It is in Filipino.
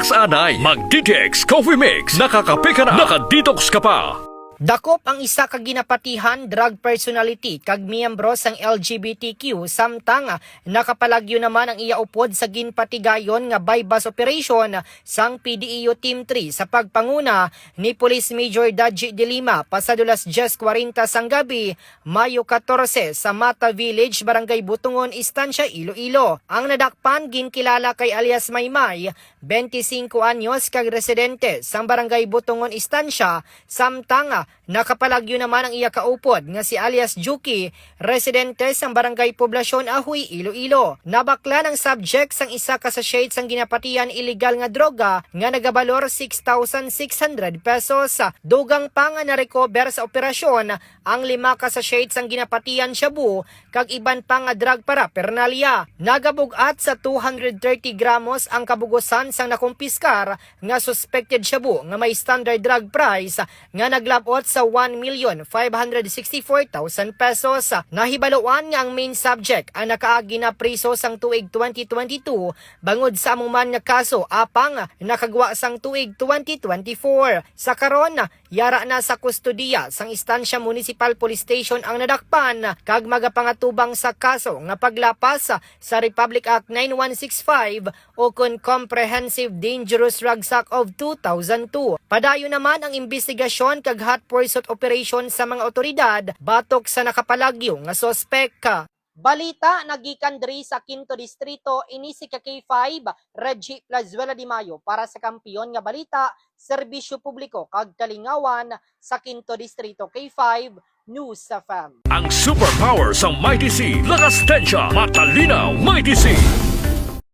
Lakas anay, mag-DTX Coffee Mix. Nakakape ka na, naka-detox ka pa. Dakop ang isa ka ginapatihan drug personality kag miyembro sang LGBTQ samtang nakapalagyo naman ang iya upod sa ginpatigayon nga bypass operation sang PDEO Team 3 sa pagpanguna ni Police Major Daji de Lima pasadulas 10:40 sang gabi, Mayo 14 sa Mata Village, Barangay Butungon, Istansya, Iloilo. Ang nadakpan ginkilala kay alias Maymay, 25 anyos kag residente sang Barangay Butungon, Istansya, samtang nakapalagyo naman ang iya kaupod nga si alias Juki, residente sang Barangay Poblasyon, Ahoy, Iloilo. Nabakla ng subject sang isa ka sachet sang ginapatian illegal nga droga nga nagabalor 6,600 pesos. Dugang pa nga na-recover sa operasyon ang 5 ka sachet sang ginapatian shabu kag iban pa nga drug paraphernalia. Nagabugat sa 230 gramos ang kabugusan sang nakumpiskar nga suspected shabu nga may standard drug price nga naglabot sa 1,564,000 pesos. Nahibaluan nga ang main subject ang nakaagi na priso sang tuig 2022 bangod sa among man nga kaso apang nakagwa sang tuig 2024. Sa karon, yara na sa kustodiya sang Istansya Municipal Police Station ang nadakpan kag magapangatubang sa kaso nga paglapas sa Republic Act 9165 o kun Comprehensive Dangerous Drug Act of 2002. Padayon naman ang investigasyon kag hot pursuit operation sa mga otoridad batok sa nakapalagyo nga sospek. Balita nagikan diri sa Quinto Distrito, ini si K5 Reggie Plazuela de Mayo para sa kampiyon nga balita, serbisyo publiko kag kalingawan sa Quinto Distrito. K5 News FM. Ang superpower sa Mighty C. Lakas tensya, matalinaw, Mighty C.